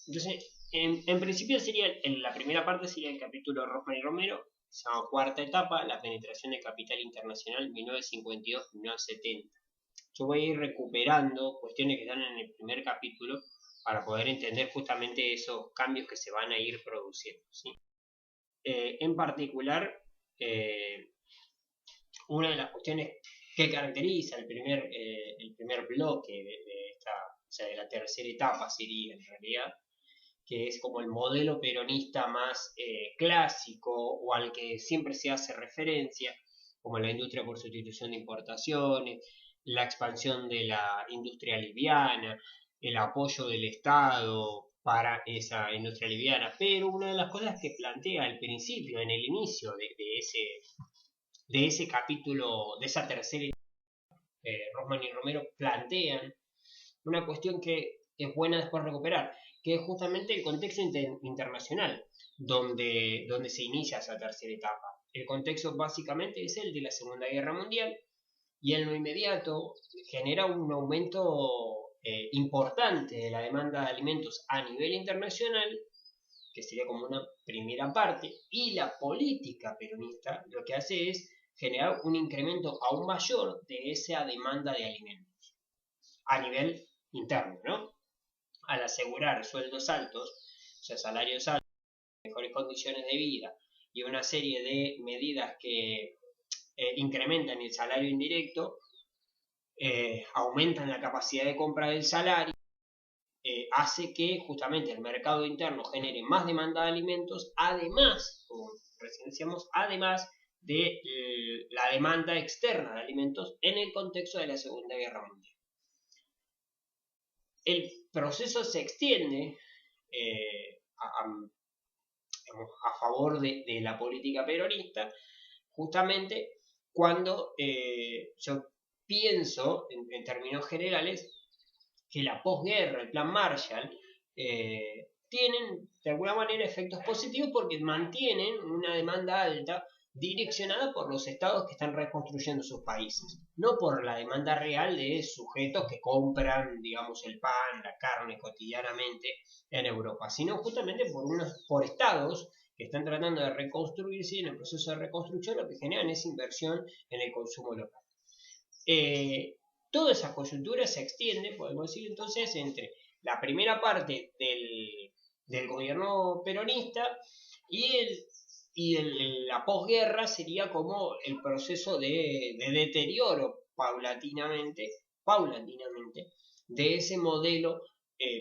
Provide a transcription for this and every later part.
Entonces, en principio sería, en la primera parte sería el capítulo Rothman y Romero, se llama Cuarta Etapa, la penetración del capital internacional 1952-1970. Yo voy a ir recuperando cuestiones que están en el primer capítulo para poder entender justamente esos cambios que se van a ir produciendo, ¿sí? En particular, eh, una de las cuestiones que caracteriza el primer bloque de esta, o sea, de la tercera etapa sería en realidad, que es como el modelo peronista más clásico o al que siempre se hace referencia, como la industria por sustitución de importaciones, la expansión de la industria liviana, el apoyo del Estado para esa industria liviana. Pero una de las cosas que plantea al principio, en el inicio de ese capítulo, de esa tercera, Rosman y Romero plantean una cuestión que es buena después recuperar, que es justamente el contexto internacional donde se inicia esa tercera etapa. El contexto básicamente es el de la Segunda Guerra Mundial y en lo inmediato genera un aumento importante de la demanda de alimentos a nivel internacional, que sería como una primera parte, y la política peronista lo que hace es generar un incremento aún mayor de esa demanda de alimentos a nivel interno, ¿no? Al asegurar sueldos altos, o sea, salarios altos, mejores condiciones de vida y una serie de medidas que incrementan el salario indirecto, aumentan la capacidad de compra del salario, hace que justamente el mercado interno genere más demanda de alimentos, además, como recién decíamos, además de la demanda externa de alimentos en el contexto de la Segunda Guerra Mundial. El proceso se extiende a favor de la política peronista, justamente cuando yo pienso, en términos generales, que la posguerra, el plan Marshall, tienen de alguna manera efectos positivos porque mantienen una demanda alta direccionada por los estados que están reconstruyendo sus países, no por la demanda real de sujetos que compran, digamos, el pan, la carne cotidianamente en Europa, sino justamente por estados que están tratando de reconstruirse y en el proceso de reconstrucción lo que generan es inversión en el consumo local. Toda esa coyuntura se extiende, podemos decir entonces, entre la primera parte del gobierno peronista y la posguerra sería como el proceso de deterioro paulatinamente de ese modelo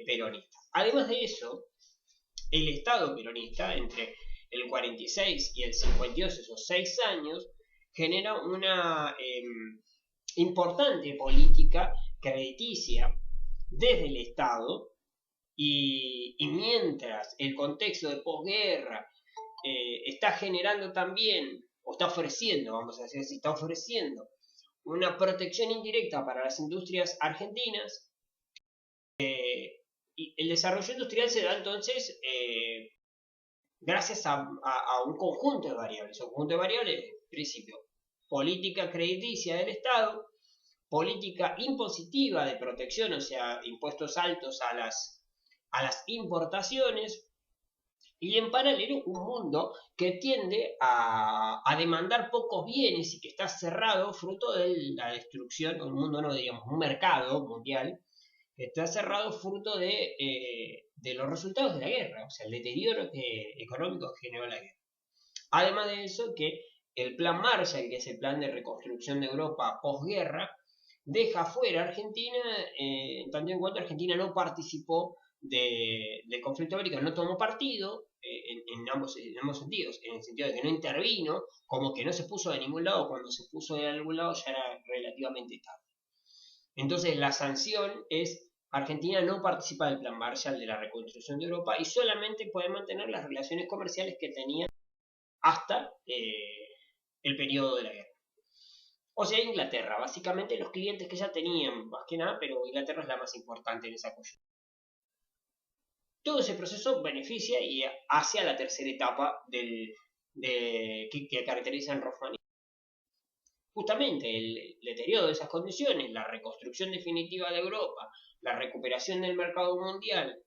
peronista. Además de eso, el Estado peronista, entre el 46 y el 52, esos 6 años, genera una importante política crediticia desde el Estado y mientras el contexto de posguerra está generando también, o está ofreciendo, vamos a decir así, está ofreciendo una protección indirecta para las industrias argentinas, y el desarrollo industrial se da entonces gracias a un conjunto de variables. Un conjunto de variables, en principio, política crediticia del Estado, política impositiva de protección, o sea, impuestos altos a las importaciones, y en paralelo un mundo que tiende a demandar pocos bienes y que está cerrado fruto de la destrucción, un mundo no, digamos, un mercado mundial que está cerrado fruto de los resultados de la guerra, o sea, el deterioro económico que generó la guerra. Además de eso, que el plan Marshall, que es el plan de reconstrucción de Europa posguerra, deja fuera a Argentina, tanto en cuanto Argentina no participó del conflicto bélico, no tomó partido en ambos sentidos, en el sentido de que no intervino, como que no se puso de ningún lado, cuando se puso de algún lado ya era relativamente tarde. Entonces la sanción es Argentina no participa del plan Marshall de la reconstrucción de Europa y solamente puede mantener las relaciones comerciales que tenía hasta el periodo de la guerra. O sea, Inglaterra, básicamente los clientes que ya tenían, más que nada, pero Inglaterra es la más importante en esa coyuntura. Todo ese proceso beneficia y hacia la tercera etapa que caracteriza en Rothman. Justamente el deterioro de esas condiciones, la reconstrucción definitiva de Europa, la recuperación del mercado mundial,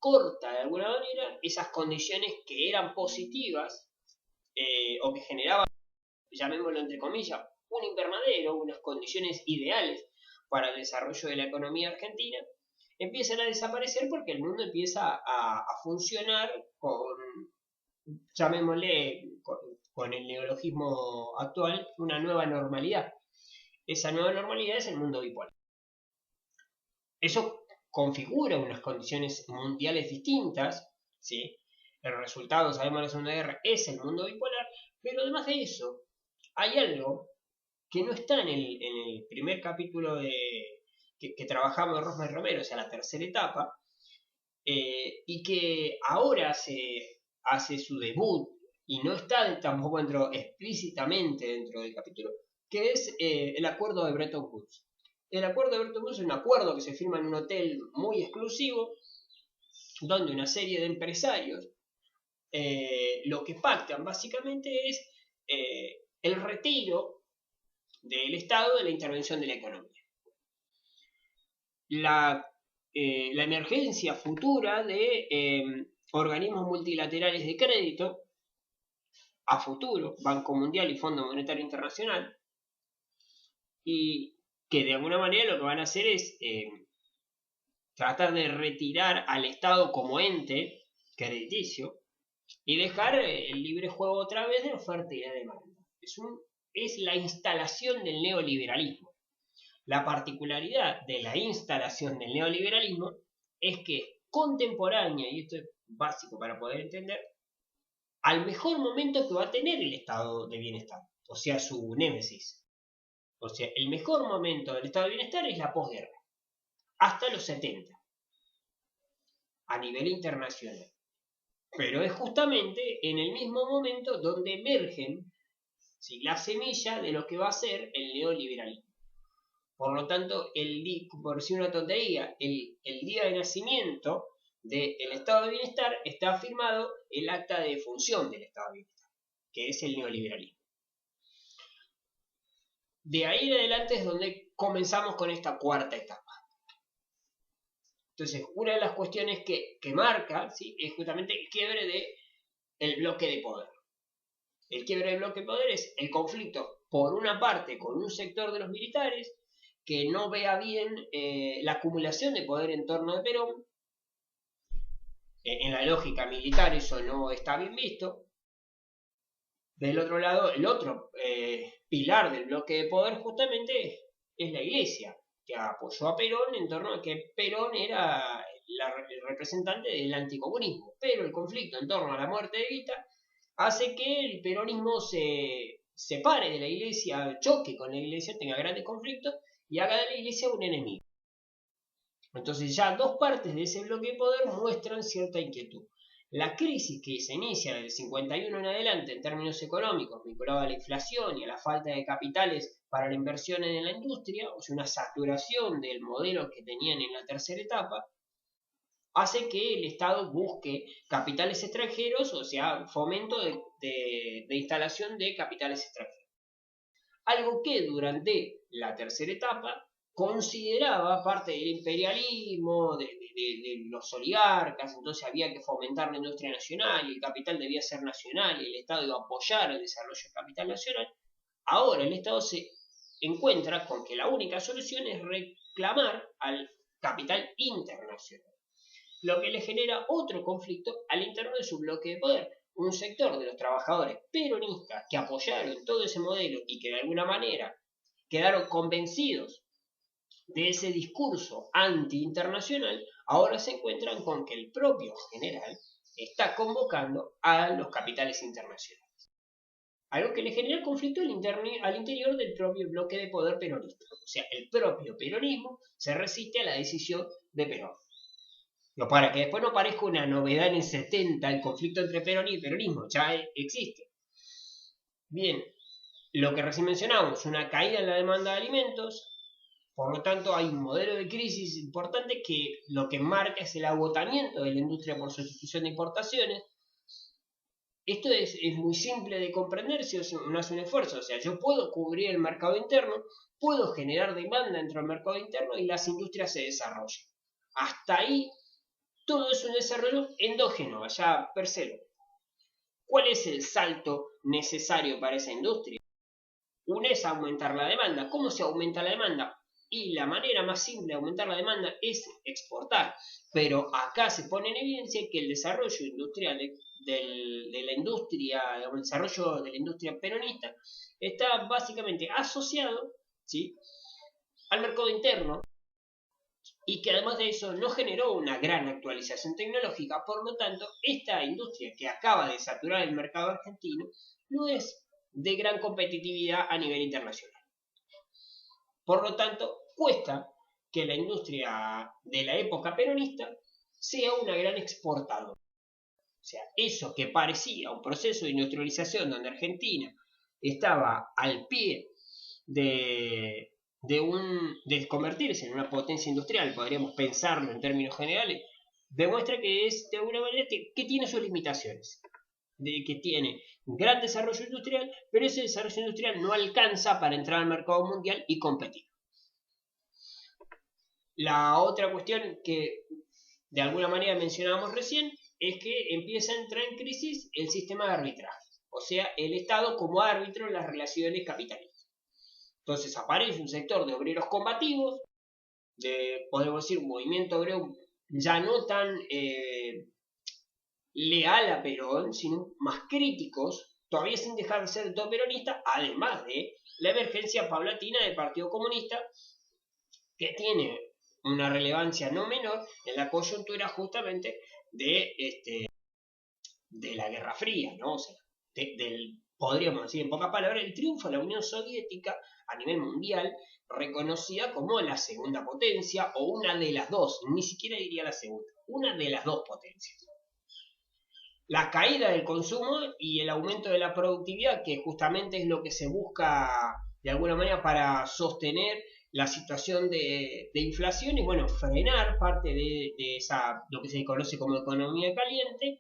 corta de alguna manera esas condiciones que eran positivas o que generaban, llamémoslo entre comillas, un invernadero, unas condiciones ideales para el desarrollo de la economía argentina, empiezan a desaparecer porque el mundo empieza a funcionar con, llamémosle, con el neologismo actual, una nueva normalidad. Esa nueva normalidad es el mundo bipolar. Eso configura unas condiciones mundiales distintas, ¿sí? El resultado, sabemos, de la Segunda Guerra es el mundo bipolar, pero además de eso, hay algo que no está en el primer capítulo que trabajamos de Rosmer Romero, o sea, la tercera etapa, y que ahora hace su debut, y no está tampoco explícitamente dentro del capítulo, que es el acuerdo de Bretton Woods. El acuerdo de Bretton Woods es un acuerdo que se firma en un hotel muy exclusivo, donde una serie de empresarios lo que pactan básicamente es el retiro del Estado de la intervención de la economía. La emergencia futura de organismos multilaterales de crédito a futuro, Banco Mundial y Fondo Monetario Internacional, y que de alguna manera lo que van a hacer es tratar de retirar al Estado como ente crediticio y dejar el libre juego otra vez de oferta y de demanda. Es la instalación del neoliberalismo. La particularidad de la instalación del neoliberalismo es que es contemporánea, y esto es básico para poder entender, al mejor momento que va a tener el estado de bienestar, o sea, su némesis. O sea, el mejor momento del estado de bienestar es la posguerra, hasta los 70, a nivel internacional. Pero es justamente en el mismo momento donde emergen, ¿sí?, la semilla de lo que va a ser el neoliberalismo. Por lo tanto, por decir una tontería, el día de nacimiento del estado de bienestar está firmado el acta de defunción del estado de bienestar, que es el neoliberalismo. De ahí en adelante es donde comenzamos con esta cuarta etapa. Entonces, una de las cuestiones que marca, ¿sí?, es justamente el quiebre del bloque de poder. El quiebre del bloque de poder es el conflicto, por una parte, con un sector de los militares que no vea bien la acumulación de poder en torno de Perón. En la lógica militar eso no está bien visto. Del otro lado, el otro pilar del bloque de poder justamente es la Iglesia, que apoyó a Perón en torno a que Perón era el representante del anticomunismo. Pero el conflicto en torno a la muerte de Evita hace que el peronismo se separe de la Iglesia, choque con la Iglesia, tenga grandes conflictos y haga de la Iglesia un enemigo. Entonces ya dos partes de ese bloque de poder muestran cierta inquietud. La crisis que se inicia del 51 en adelante en términos económicos, vinculada a la inflación y a la falta de capitales para la inversión en la industria, o sea, una saturación del modelo que tenían en la tercera etapa, hace que el Estado busque capitales extranjeros, o sea, fomento de instalación de capitales extranjeros. Algo que durante la tercera etapa consideraba parte del imperialismo, de los oligarcas, entonces había que fomentar la industria nacional y el capital debía ser nacional y el Estado iba a apoyar el desarrollo del capital nacional. Ahora el Estado se encuentra con que la única solución es reclamar al capital internacional, lo que le genera otro conflicto al interno de su bloque de poder. Un sector de los trabajadores peronistas que apoyaron todo ese modelo y que de alguna manera quedaron convencidos de ese discurso anti-internacional, ahora se encuentran con que el propio general está convocando a los capitales internacionales. Algo que le genera conflicto al interior del propio bloque de poder peronista. O sea, el propio peronismo se resiste a la decisión de Perón. Para que después no parezca una novedad en el 70, el conflicto entre Perón y peronismo, ya existe. Bien, lo que recién mencionamos, una caída en la demanda de alimentos, por lo tanto hay un modelo de crisis importante que lo que marca es el agotamiento de la industria por sustitución de importaciones. Esto es muy simple de comprender si uno hace un esfuerzo, o sea, yo puedo cubrir el mercado interno, puedo generar demanda dentro del mercado interno y las industrias se desarrollan. Hasta ahí todo es un desarrollo endógeno, allá per se. ¿Cuál es el salto necesario para esa industria? Una es aumentar la demanda. ¿Cómo se aumenta la demanda? Y la manera más simple de aumentar la demanda es exportar. Pero acá se pone en evidencia que el desarrollo industrial de la industria, el desarrollo de la industria peronista, está básicamente asociado, ¿sí?, al mercado interno, y que además de eso no generó una gran actualización tecnológica. Por lo tanto, esta industria que acaba de saturar el mercado argentino no es de gran competitividad a nivel internacional. Por lo tanto, cuesta que la industria de la época peronista sea una gran exportadora. O sea, eso que parecía un proceso de industrialización donde Argentina estaba al pie de convertirse en una potencia industrial, podríamos pensarlo en términos generales, demuestra que es de alguna manera que tiene sus limitaciones, de que tiene un gran desarrollo industrial, pero ese desarrollo industrial no alcanza para entrar al mercado mundial y competir. La otra cuestión que de alguna manera mencionábamos recién es que empieza a entrar en crisis el sistema de arbitraje, o sea, el Estado como árbitro en las relaciones capitalistas. Entonces aparece un sector de obreros combativos, podemos decir, un movimiento obrero ya no tan leal a Perón, sino más críticos, todavía sin dejar de ser del todo peronista, además de la emergencia paulatina del Partido Comunista, que tiene una relevancia no menor en la coyuntura justamente de la Guerra Fría, ¿no? O sea, podríamos decir en pocas palabras, el triunfo de la Unión Soviética a nivel mundial, reconocida como la segunda potencia, o una de las dos, ni siquiera diría la segunda, una de las dos potencias. La caída del consumo y el aumento de la productividad, que justamente es lo que se busca de alguna manera para sostener la situación de inflación y, bueno, frenar parte de esa, lo que se conoce como economía caliente.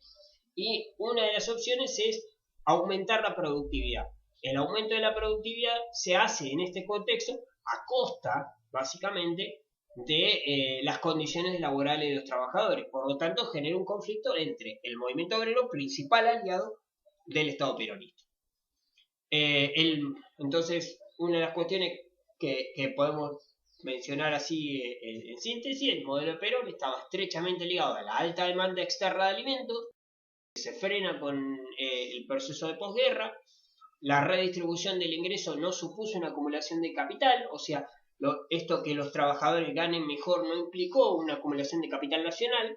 Y una de las opciones es aumentar la productividad. El aumento de la productividad se hace en este contexto a costa, básicamente, de las condiciones laborales de los trabajadores. Por lo tanto, genera un conflicto entre el movimiento obrero, principal aliado del Estado peronista. Entonces, una de las cuestiones que podemos mencionar así en síntesis, el modelo de Perón estaba estrechamente ligado a la alta demanda externa de alimentos, que se frena con el proceso de posguerra. La redistribución del ingreso no supuso una acumulación de capital, o sea, esto que los trabajadores ganen mejor no implicó una acumulación de capital nacional,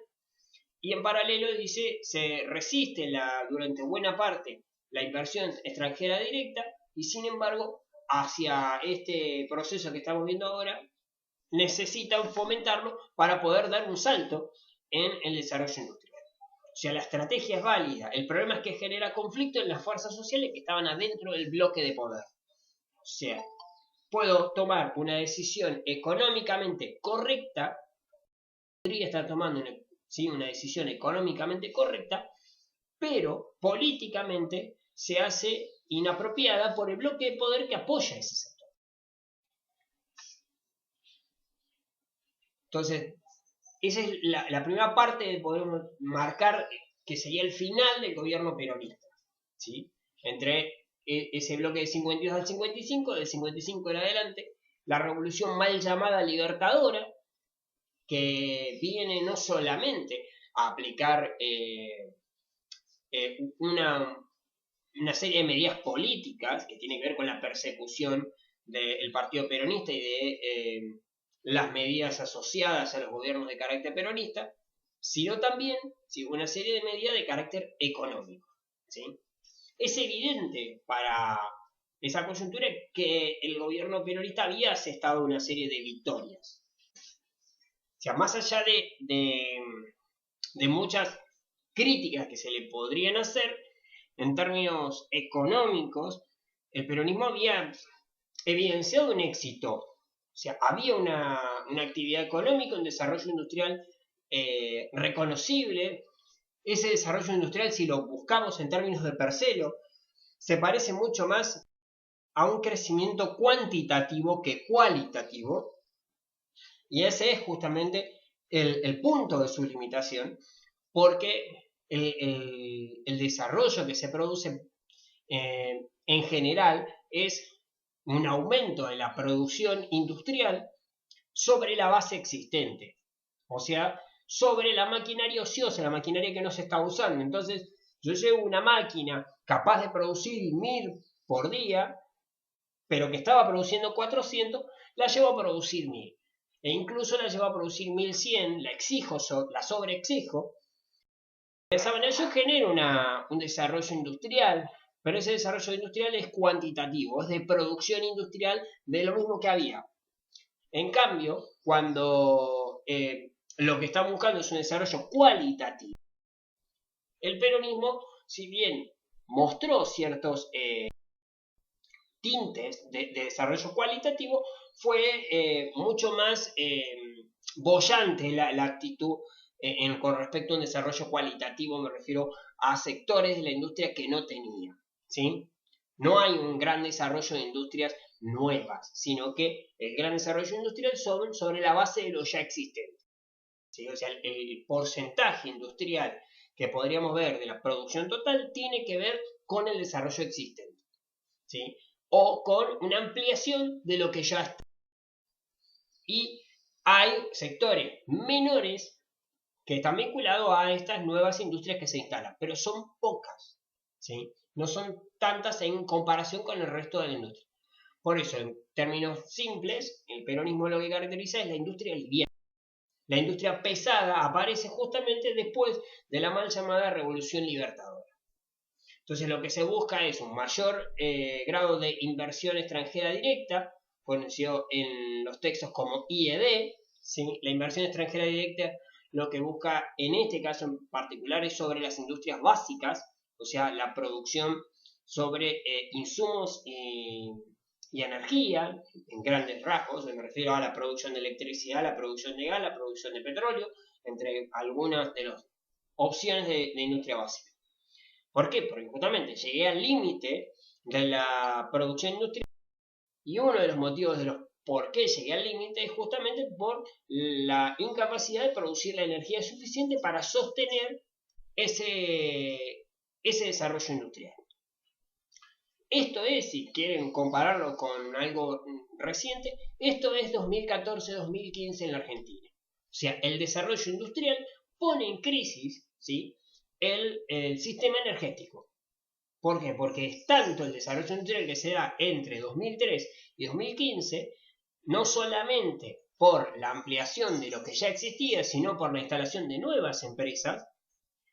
y en paralelo dice, se resiste durante buena parte la inversión extranjera directa, y sin embargo, hacia este proceso que estamos viendo ahora, necesitan fomentarlo para poder dar un salto en el desarrollo industrial. O sea, la estrategia es válida. El problema es que genera conflicto en las fuerzas sociales que estaban adentro del bloque de poder. O sea, puedo tomar una decisión económicamente correcta, podría estar tomando una decisión económicamente correcta, pero políticamente se hace inapropiada por el bloque de poder que apoya ese sector. Entonces, esa es la primera parte que podemos marcar que sería el final del gobierno peronista, ¿sí? Entre ese bloque de 52 al 55, del 55 en adelante, la revolución mal llamada libertadora, que viene no solamente a aplicar una serie de medidas políticas que tienen que ver con la persecución del partido peronista y de las medidas asociadas a los gobiernos de carácter peronista, sino también una serie de medidas de carácter económico, ¿sí? Es evidente para esa coyuntura que el gobierno peronista había asestado una serie de victorias. O sea, más allá de muchas críticas que se le podrían hacer, en términos económicos, el peronismo había evidenciado un éxito. O sea, había una actividad económica, un desarrollo industrial reconocible. Ese desarrollo industrial, si lo buscamos en términos de Percello, se parece mucho más a un crecimiento cuantitativo que cualitativo. Y ese es justamente el punto de su limitación, porque el desarrollo que se produce en general es un aumento de la producción industrial sobre la base existente, o sea, sobre la maquinaria ociosa, la maquinaria que no se está usando. Entonces, yo llevo una máquina capaz de producir 1000 por día, pero que estaba produciendo 400, la llevo a producir 1000. E incluso la llevo a producir 1100, la exijo, la sobreexijo. De esa manera yo genero un desarrollo industrial, pero ese desarrollo industrial es cuantitativo, es de producción industrial de lo mismo que había. En cambio, cuando lo que estamos buscando es un desarrollo cualitativo, el peronismo, si bien mostró ciertos tintes de desarrollo cualitativo, fue mucho más boyante la actitud con respecto a un desarrollo cualitativo. Me refiero a sectores de la industria que no tenía, ¿sí? No hay un gran desarrollo de industrias nuevas, sino que el gran desarrollo industrial son sobre la base de lo ya existente, ¿sí? O sea, el porcentaje industrial que podríamos ver de la producción total tiene que ver con el desarrollo existente, ¿sí? O con una ampliación de lo que ya está. Y hay sectores menores que están vinculados a estas nuevas industrias que se instalan, pero son pocas, ¿sí? No son tantas en comparación con el resto de la industria. Por eso, en términos simples, el peronismo lo que caracteriza es la industria liviana. La industria pesada aparece justamente después de la mal llamada Revolución Libertadora. Entonces lo que se busca es un mayor grado de inversión extranjera directa, conocido en los textos como IED, ¿sí? La inversión extranjera directa lo que busca en este caso en particular es sobre las industrias básicas, o sea, la producción sobre insumos y energía, en grandes rasgos. Me refiero a la producción de electricidad, la producción de gas, la producción de petróleo, entre algunas de las opciones de industria básica. ¿Por qué? Porque justamente llegué al límite de la producción industrial y uno de los motivos de los por qué llegué al límite es justamente por la incapacidad de producir la energía suficiente para sostener ese desarrollo industrial. Esto es, si quieren compararlo con algo reciente, esto es 2014-2015 en la Argentina. O sea, el desarrollo industrial pone en crisis, ¿sí?, el sistema energético. ¿Por qué? Porque es tanto el desarrollo industrial que se da entre 2003 y 2015, no solamente por la ampliación de lo que ya existía, sino por la instalación de nuevas empresas,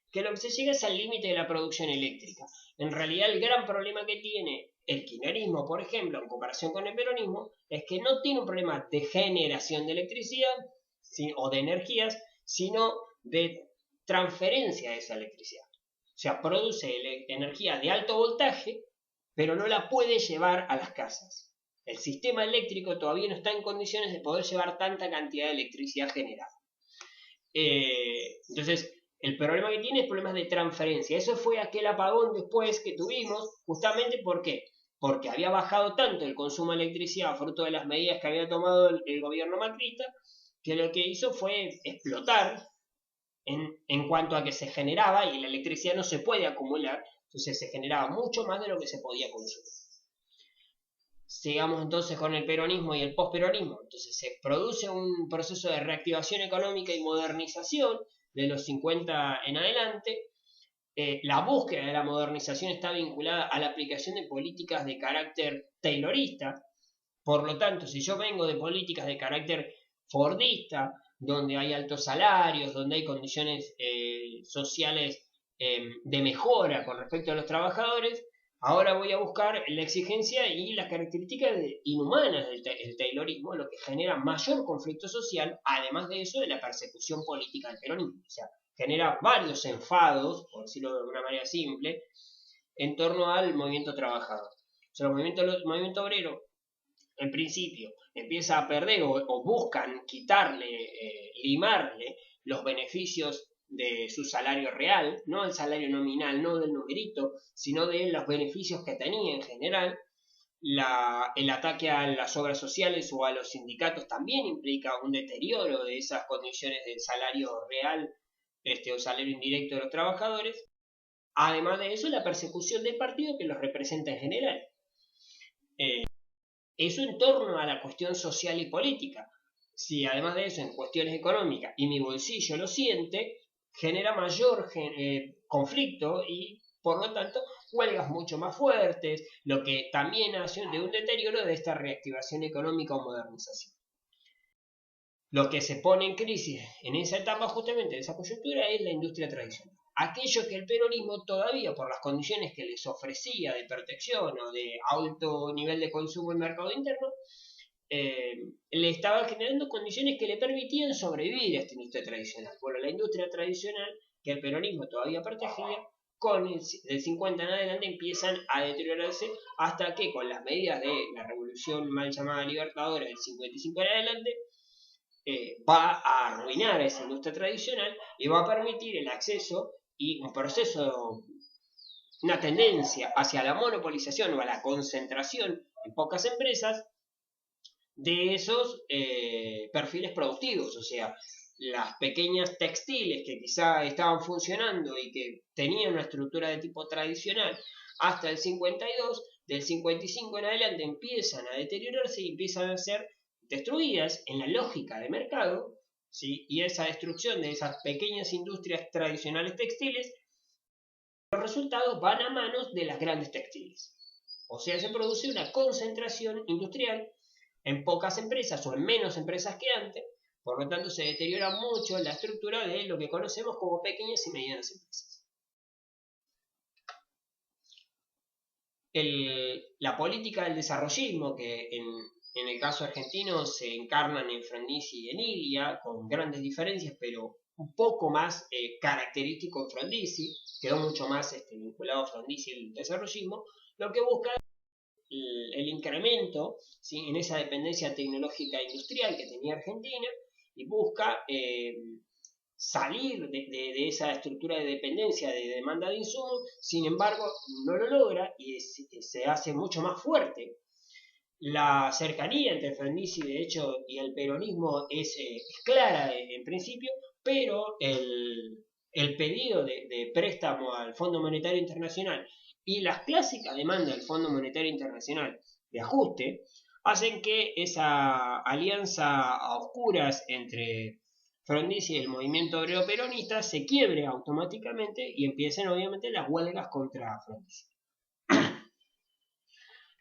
que lo que se llega es al límite de la producción eléctrica. En realidad el gran problema que tiene el kirchnerismo, por ejemplo, en comparación con el peronismo, es que no tiene un problema de generación de electricidad o de energías, sino de transferencia de esa electricidad. O sea, produce energía de alto voltaje, pero no la puede llevar a las casas. El sistema eléctrico todavía no está en condiciones de poder llevar tanta cantidad de electricidad generada. Entonces, el problema que tiene es problemas de transferencia. Eso fue aquel apagón después que tuvimos, justamente ¿por qué? Porque había bajado tanto el consumo de electricidad fruto de las medidas que había tomado el gobierno macrista, que lo que hizo fue explotar en cuanto a que se generaba, y la electricidad no se puede acumular, entonces se generaba mucho más de lo que se podía consumir. Sigamos entonces con el peronismo y el posperonismo. Entonces se produce un proceso de reactivación económica y modernización de los 50 en adelante. La búsqueda de la modernización está vinculada a la aplicación de políticas de carácter taylorista. Por lo tanto, si yo vengo de políticas de carácter fordista, donde hay altos salarios, donde hay condiciones sociales de mejora con respecto a los trabajadores, ahora voy a buscar la exigencia y las características inhumanas del taylorismo, lo que genera mayor conflicto social, además de eso de la persecución política del peronismo. O sea, genera varios enfados, por decirlo de alguna manera simple, en torno al movimiento trabajador. O sea, el movimiento obrero, en principio, empieza a perder o buscan quitarle, limarle los beneficios de su salario real, no el salario nominal, no del numerito, sino de los beneficios que tenía en general, El ataque a las obras sociales o a los sindicatos también implica un deterioro de esas condiciones del salario real o salario indirecto de los trabajadores. Además de eso, la persecución del partido que los representa en general. Eso en torno a la cuestión social y política. Si además de eso en cuestiones económicas y mi bolsillo lo siente, genera mayor conflicto y por lo tanto huelgas mucho más fuertes, lo que también hace de un deterioro de esta reactivación económica o modernización. Lo que se pone en crisis en esa etapa justamente de esa coyuntura es la industria tradicional. Aquello que el peronismo todavía por las condiciones que les ofrecía de protección o de alto nivel de consumo en el mercado interno, le estaba generando condiciones que le permitían sobrevivir a esta industria tradicional. Bueno, la industria tradicional que el peronismo todavía protegía, con el 50 en adelante empiezan a deteriorarse hasta que con las medidas de la revolución mal llamada libertadora del 55 en adelante, va a arruinar a esa industria tradicional y va a permitir el acceso y un proceso, una tendencia hacia la monopolización o a la concentración en pocas empresas de esos perfiles productivos, o sea, las pequeñas textiles que quizá estaban funcionando y que tenían una estructura de tipo tradicional hasta el 52, del 55 en adelante empiezan a deteriorarse y empiezan a ser destruidas en la lógica de mercado, ¿sí? Y esa destrucción de esas pequeñas industrias tradicionales textiles, los resultados van a manos de las grandes textiles. O sea, se produce una concentración industrial en pocas empresas o en menos empresas que antes, por lo tanto se deteriora mucho la estructura de lo que conocemos como pequeñas y medianas empresas. La política del desarrollismo, que en el caso argentino se encarnan en Frondizi y en Ilia, con grandes diferencias, pero un poco más característico en Frondizi, quedó mucho más vinculado a Frondizi el desarrollismo, lo que busca el incremento, ¿sí?, en esa dependencia tecnológica e industrial que tenía Argentina y busca salir de esa estructura de dependencia de demanda de insumos. Sin embargo, no lo logra y se hace mucho más fuerte. La cercanía entre Frondizi, de hecho, y el peronismo es clara en principio, pero el pedido de préstamo al Fondo Monetario Internacional y las clásicas demandas del Fondo Monetario Internacional de ajuste hacen que esa alianza a oscuras entre Frondizi y el movimiento obrero peronista se quiebre automáticamente y empiecen obviamente las huelgas contra Frondizi.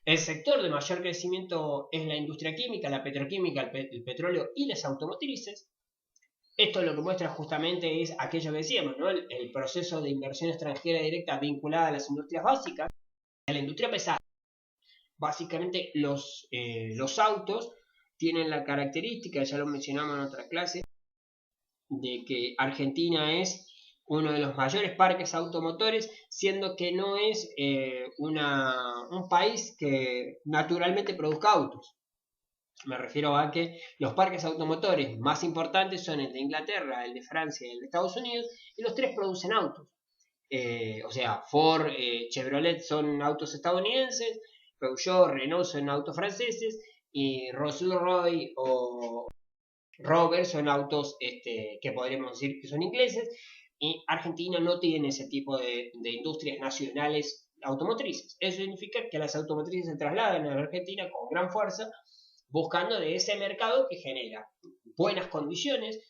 El sector de mayor crecimiento es la industria química, la petroquímica, el petróleo y las automotrices. Esto lo que muestra justamente es aquello que decíamos, ¿no? El proceso de inversión extranjera directa vinculada a las industrias básicas, a la industria pesada. Básicamente los autos tienen la característica, ya lo mencionamos en otra clase, de que Argentina es uno de los mayores parques automotores, siendo que no es un país que naturalmente produzca autos. Me refiero a que los parques automotores más importantes son el de Inglaterra, el de Francia y el de Estados Unidos, y los tres producen autos. O sea, Ford, Chevrolet son autos estadounidenses, Peugeot, Renault son autos franceses, y Rolls-Royce o Rover son autos que podríamos decir que son ingleses, y Argentina no tiene ese tipo de industrias nacionales automotrices. Eso significa que las automotrices se trasladan a la Argentina con gran fuerza, buscando de ese mercado que genera buenas condiciones,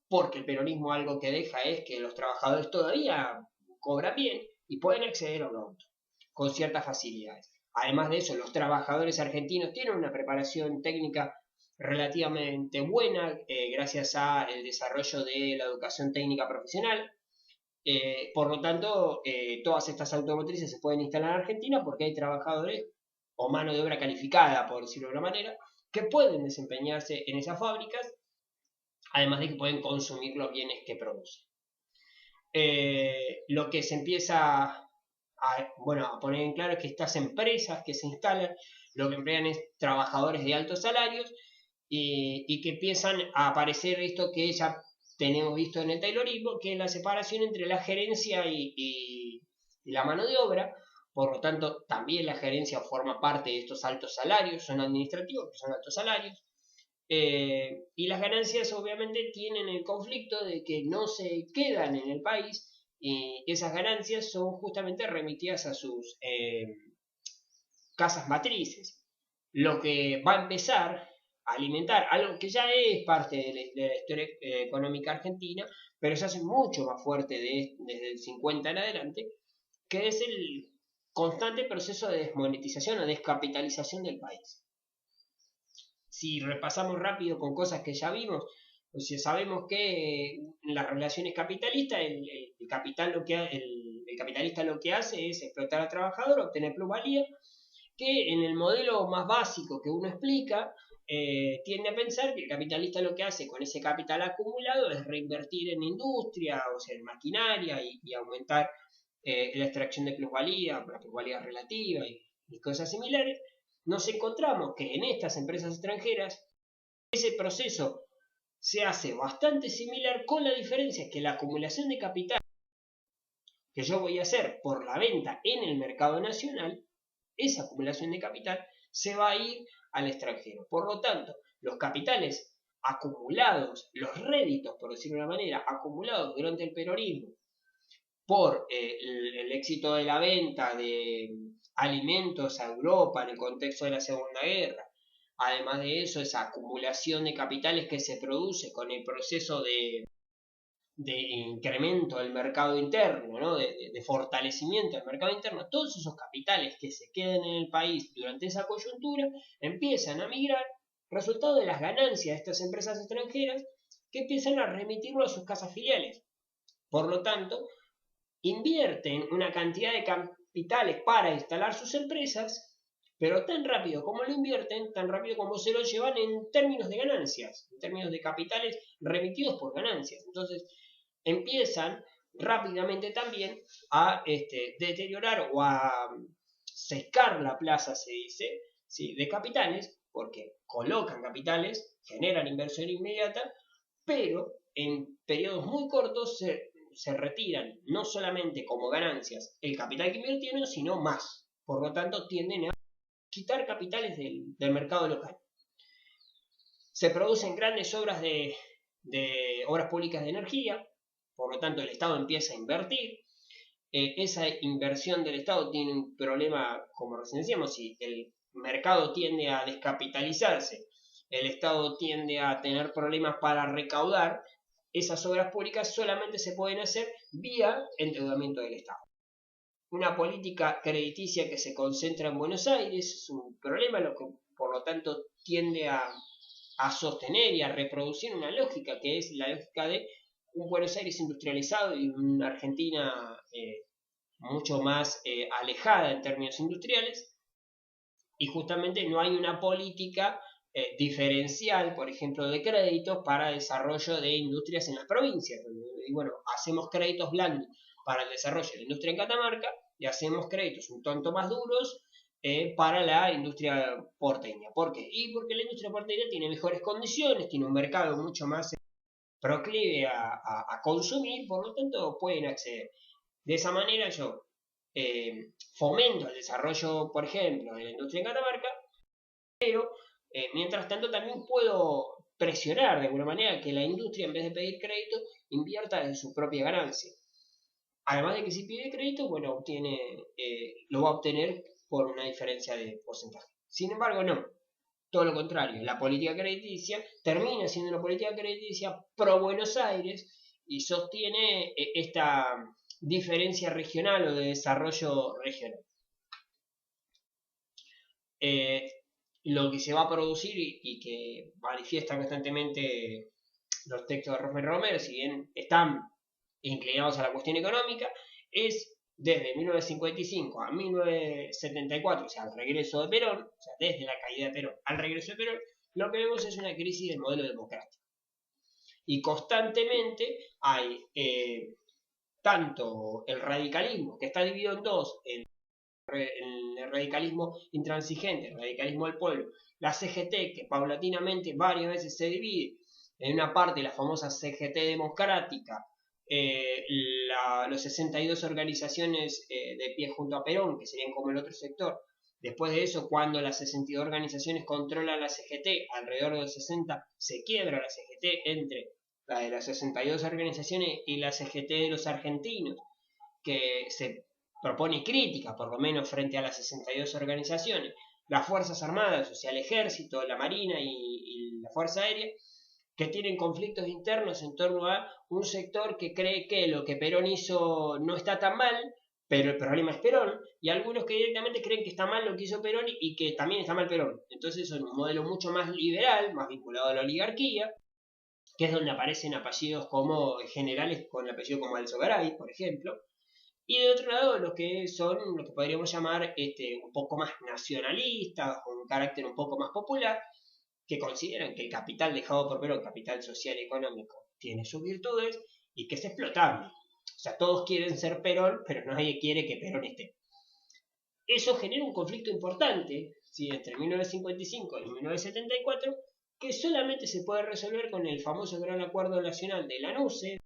porque el peronismo algo que deja es que los trabajadores todavía cobran bien y pueden acceder a un auto con ciertas facilidades. Además de eso, los trabajadores argentinos tienen una preparación técnica relativamente buena gracias al desarrollo de la educación técnica profesional. Por lo tanto, todas estas automotrices se pueden instalar en Argentina porque hay trabajadores o mano de obra calificada, por decirlo de una manera, que pueden desempeñarse en esas fábricas, además de que pueden consumir los bienes que producen. Lo que se empieza a poner en claro es que estas empresas que se instalan lo que emplean es trabajadores de altos salarios y que empiezan a aparecer esto que ya tenemos visto en el taylorismo, que es la separación entre la gerencia y la mano de obra, Por lo tanto, también la gerencia forma parte de estos altos salarios, son administrativos, pero son altos salarios. Y las ganancias obviamente tienen el conflicto de que no se quedan en el país y esas ganancias son justamente remitidas a sus casas matrices, lo que va a empezar a alimentar algo que ya es parte de la historia económica argentina, pero se hace mucho más fuerte desde el 50 en adelante, que es el constante proceso de desmonetización o descapitalización del país. Si repasamos rápido con cosas que ya vimos, pues sabemos que en las relaciones capitalistas el capitalista lo que hace es explotar al trabajador, obtener plusvalía, que en el modelo más básico que uno explica, tiende a pensar que el capitalista lo que hace con ese capital acumulado es reinvertir en industria, o sea, en maquinaria y aumentar la extracción de plusvalía, la plusvalía relativa y cosas similares. Nos encontramos que en estas empresas extranjeras ese proceso se hace bastante similar, con la diferencia que la acumulación de capital que yo voy a hacer por la venta en el mercado nacional, esa acumulación de capital se va a ir al extranjero. Por lo tanto, los capitales acumulados, los réditos, por decirlo de una manera, acumulados durante el peronismo por el éxito de la venta de alimentos a Europa en el contexto de la Segunda Guerra, además de eso, esa acumulación de capitales que se produce con el proceso de incremento del mercado interno, ¿no? de fortalecimiento del mercado interno, todos esos capitales que se quedan en el país durante esa coyuntura empiezan a migrar, resultado de las ganancias de estas empresas extranjeras que empiezan a remitirlo a sus casas filiales. Por lo tanto, invierten una cantidad de capitales para instalar sus empresas, pero tan rápido como lo invierten, tan rápido como se lo llevan en términos de ganancias, en términos de capitales remitidos por ganancias. Entonces, empiezan rápidamente también a deteriorar o a secar la plaza, se dice, ¿sí? de capitales, porque colocan capitales, generan inversión inmediata, pero en periodos muy cortos se retiran no solamente como ganancias el capital que invirtieron, sino más. Por lo tanto, tienden a quitar capitales del mercado local. Se producen grandes obras de obras públicas de energía, por lo tanto el Estado empieza a invertir. Esa inversión del Estado tiene un problema, como recién decíamos, si el mercado tiende a descapitalizarse, el Estado tiende a tener problemas para recaudar, esas obras públicas solamente se pueden hacer vía endeudamiento del Estado. Una política crediticia que se concentra en Buenos Aires es un problema, lo que por lo tanto tiende a sostener y a reproducir una lógica que es la lógica de un Buenos Aires industrializado y una Argentina mucho más alejada en términos industriales, y justamente no hay una política diferencial, por ejemplo, de créditos para desarrollo de industrias en las provincias. Y bueno, hacemos créditos blandos para el desarrollo de la industria en Catamarca y hacemos créditos un tanto más duros para la industria porteña. ¿Por qué? Y porque la industria porteña tiene mejores condiciones, tiene un mercado mucho más proclive a consumir, por lo tanto pueden acceder. De esa manera yo fomento el desarrollo, por ejemplo, de la industria en Catamarca, pero mientras tanto también puedo presionar de alguna manera que la industria, en vez de pedir crédito, invierta en su propia ganancia. Además de que si pide crédito, bueno, lo va a obtener por una diferencia de porcentaje. Sin embargo, no. Todo lo contrario, la política crediticia termina siendo una política crediticia pro Buenos Aires y sostiene esta diferencia regional o de desarrollo regional. Lo que se va a producir y que manifiesta constantemente los textos de Rosmer Romero, si bien están inclinados a la cuestión económica, es desde 1955 a 1974, o sea, al regreso de Perón, o sea, desde la caída de Perón al regreso de Perón, lo que vemos es una crisis del modelo democrático. Y constantemente hay tanto el radicalismo, que está dividido en dos, el radicalismo intransigente, el radicalismo del pueblo, la CGT, que paulatinamente varias veces se divide en una parte, la famosa CGT democrática, los 62 organizaciones de pie junto a Perón, que serían como el otro sector. Después de eso, cuando las 62 organizaciones controlan la CGT, alrededor de los 60 se quiebra la CGT entre la de las 62 organizaciones y la CGT de los argentinos, que se propone crítica, por lo menos frente a las 62 organizaciones. Las Fuerzas Armadas, o sea, el Ejército, la Marina y la Fuerza Aérea, que tienen conflictos internos en torno a un sector que cree que lo que Perón hizo no está tan mal, pero el problema es Perón, y algunos que directamente creen que está mal lo que hizo Perón y que también está mal Perón. Entonces son un modelo mucho más liberal, más vinculado a la oligarquía, que es donde aparecen apellidos como generales con apellido como Alzogaray, por ejemplo. Y de otro lado, los que son lo que podríamos llamar un poco más nacionalistas, con un carácter un poco más popular, que consideran que el capital dejado por Perón, capital social y económico, tiene sus virtudes y que es explotable. O sea, todos quieren ser Perón, pero nadie quiere que Perón esté. Eso genera un conflicto importante, ¿sí?, entre 1955 y 1974, que solamente se puede resolver con el famoso Gran Acuerdo Nacional de la NUCE,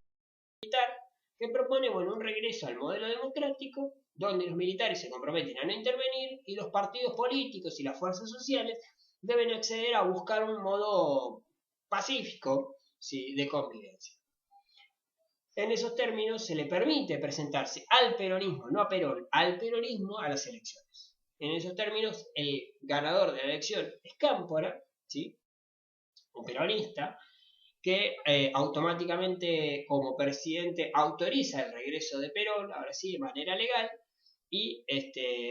que propone un regreso al modelo democrático, donde los militares se comprometen a no intervenir y los partidos políticos y las fuerzas sociales deben acceder a buscar un modo pacífico, ¿sí?, de convivencia. En esos términos se le permite presentarse al peronismo, no a Perón, al peronismo a las elecciones. En esos términos, el ganador de la elección es Cámpora, ¿sí?, un peronista, que automáticamente como presidente autoriza el regreso de Perón, ahora sí, de manera legal, y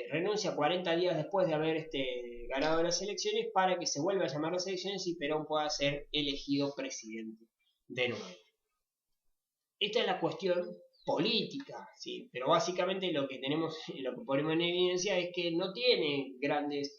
renuncia 40 días después de haber ganado las elecciones para que se vuelva a llamar las elecciones y Perón pueda ser elegido presidente de nuevo. Esta es la cuestión política, ¿sí? Pero básicamente lo que ponemos en evidencia es que no tiene grandes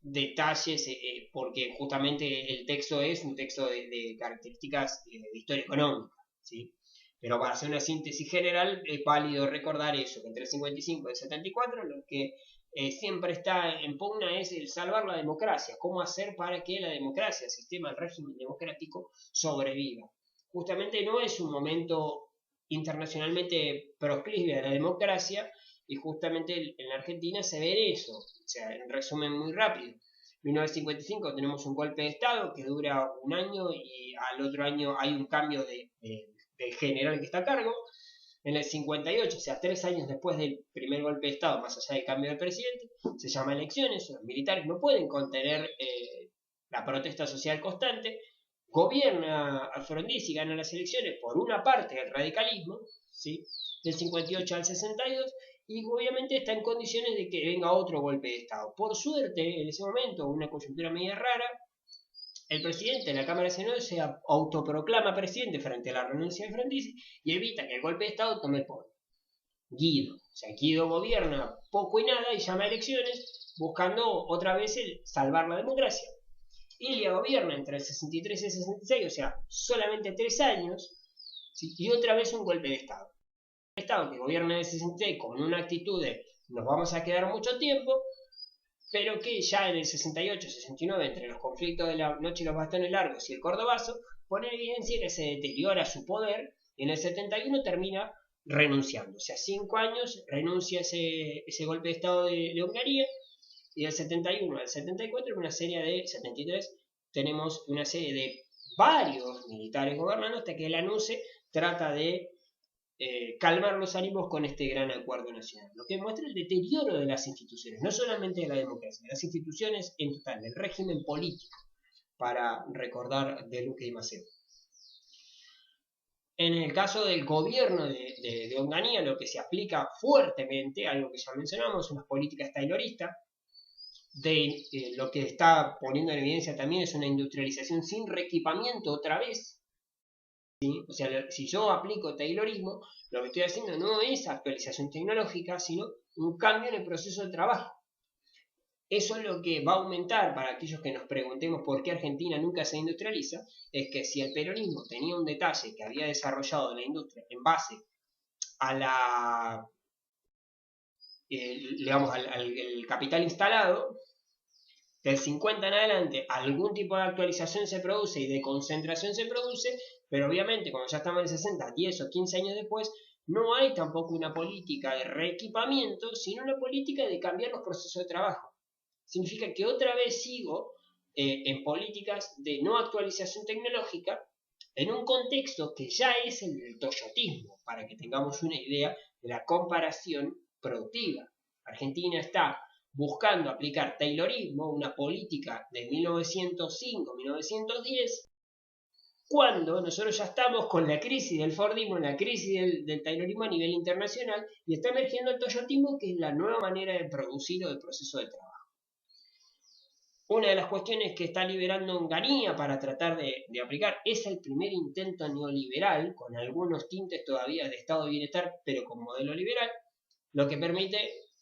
detalles, porque justamente el texto es un texto de características de historia económica, ¿sí? Pero para hacer una síntesis general es válido recordar eso, que entre el 55 y el 74 lo que siempre está en pugna es el salvar la democracia, cómo hacer para que la democracia, el sistema, el régimen democrático sobreviva. Justamente no es un momento internacionalmente proclive a la democracia, y justamente en la Argentina se ve eso. O sea, en resumen muy rápido, en 1955 tenemos un golpe de Estado que dura un año y al otro año hay un cambio de general que está a cargo. En el 58, o sea, 3 años después del primer golpe de Estado, más allá del cambio de presidente, se llama elecciones. Los militares no pueden contener la protesta social constante. Gobierna a Frondizi y gana las elecciones por una parte del radicalismo, ¿sí?, del 58 al 62, y obviamente está en condiciones de que venga otro golpe de Estado. Por suerte, en ese momento, una coyuntura media rara, el presidente de la Cámara de Senadores se autoproclama presidente frente a la renuncia de Frondizi y evita que el golpe de Estado tome el poder. Guido. O sea, Guido gobierna poco y nada y llama a elecciones buscando otra vez el salvar la democracia. Ilia gobierna entre el 63 y el 66, o sea, solamente 3 años, ¿sí?, y otra vez un golpe de Estado. Un Estado que gobierna en el 66 con una actitud de nos vamos a quedar mucho tiempo, pero que ya en el 68-69, entre los conflictos de la noche y los bastones largos y el cordobazo, pone en evidencia que se deteriora su poder y en el 71 termina renunciando. O sea, 5 años renuncia ese golpe de Estado de Hungría, y del 71 al 74, en una serie de 73, tenemos una serie de varios militares gobernando hasta que la NUCE trata de calmar los ánimos con este gran acuerdo nacional, lo que muestra el deterioro de las instituciones, no solamente de la democracia, de las instituciones en total, del régimen político, para recordar de Luque y Maceo. En el caso del gobierno de Onganía, lo que se aplica fuertemente, algo que ya mencionamos, unas políticas tayloristas, lo que está poniendo en evidencia también es una industrialización sin reequipamiento otra vez. ¿Sí? O sea, si yo aplico taylorismo, lo que estoy haciendo no es actualización tecnológica, sino un cambio en el proceso de trabajo. Eso es lo que va a aumentar, para aquellos que nos preguntemos por qué Argentina nunca se industrializa, es que si el peronismo tenía un detalle que había desarrollado la industria en base a la al capital instalado, del 50 en adelante algún tipo de actualización se produce y de concentración se produce, Pero obviamente cuando ya estamos en el 60, 10 o 15 años después, no hay tampoco una política de reequipamiento, sino una política de cambiar los procesos de trabajo. Significa que otra vez sigo en políticas de no actualización tecnológica en un contexto que ya es el del toyotismo, para que tengamos una idea de la comparación productiva. Argentina está buscando aplicar Taylorismo, una política de 1905-1910, cuando nosotros ya estamos con la crisis del Fordismo, la crisis del Taylorismo a nivel internacional, y está emergiendo el toyotismo, que es la nueva manera de producir o de proceso de trabajo. Una de las cuestiones que está liberando Onganía para tratar de aplicar es el primer intento neoliberal, con algunos tintes todavía de estado de bienestar, pero con modelo liberal. Lo que permite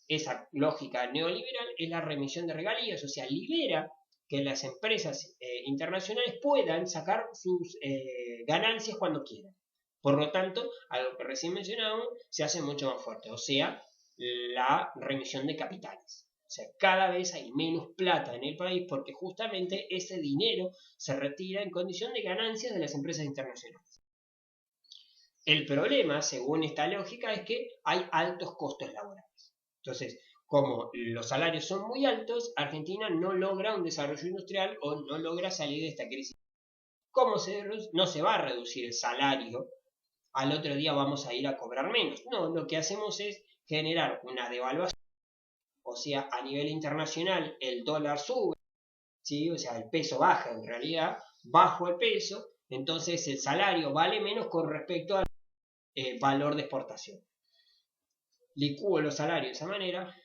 esa lógica neoliberal es la remisión de regalías, o sea, libera que las empresas internacionales puedan sacar sus ganancias cuando quieran. Por lo tanto, a lo que recién mencionábamos, se hace mucho más fuerte, o sea, la remisión de capitales. O sea, cada vez hay menos plata en el país porque justamente ese dinero se retira en condición de ganancias de las empresas internacionales. El problema, según esta lógica, es que hay altos costos laborales. Entonces, como los salarios son muy altos, Argentina no logra un desarrollo industrial o no logra salir de esta crisis. ¿Cómo no se va a reducir el salario? Al otro día vamos a ir a cobrar menos. No, lo que hacemos es generar una devaluación. O sea, a nivel internacional el dólar sube, ¿sí? O sea, el peso baja en realidad, bajo el peso, entonces el salario vale menos con respecto al valor de exportación. Licúo los salarios de esa manera,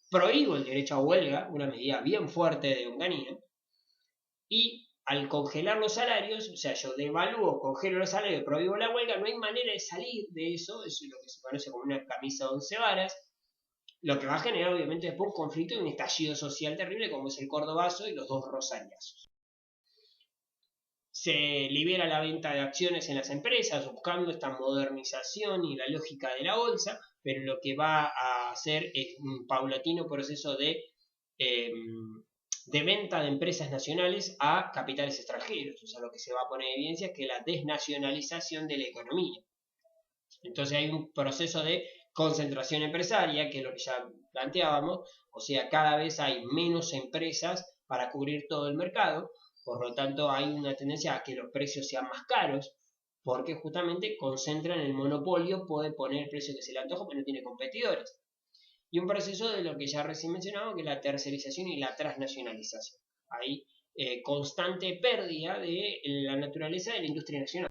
prohíbo el derecho a huelga, una medida bien fuerte de Onganía, y al congelar los salarios, o sea, yo devalúo, congelo los salarios, prohíbo la huelga, no hay manera de salir de eso, es lo que se conoce como una camisa de 11 varas, lo que va a generar obviamente después un conflicto y un estallido social terrible como es el cordobazo y los dos rosariazos. Se libera la venta de acciones en las empresas buscando esta modernización y la lógica de la bolsa, pero lo que va a hacer es un paulatino proceso de venta de empresas nacionales a capitales extranjeros. O sea, lo que se va a poner en evidencia es que la desnacionalización de la economía. Entonces hay un proceso de concentración empresaria, que es lo que ya planteábamos, o sea, cada vez hay menos empresas para cubrir todo el mercado, por lo tanto hay una tendencia a que los precios sean más caros, porque justamente concentran el monopolio, puede poner el precio que se le antoja, porque no tiene competidores. Y un proceso de lo que ya recién mencionaba, que es la tercerización y la transnacionalización. Hay constante pérdida de la naturaleza de la industria nacional.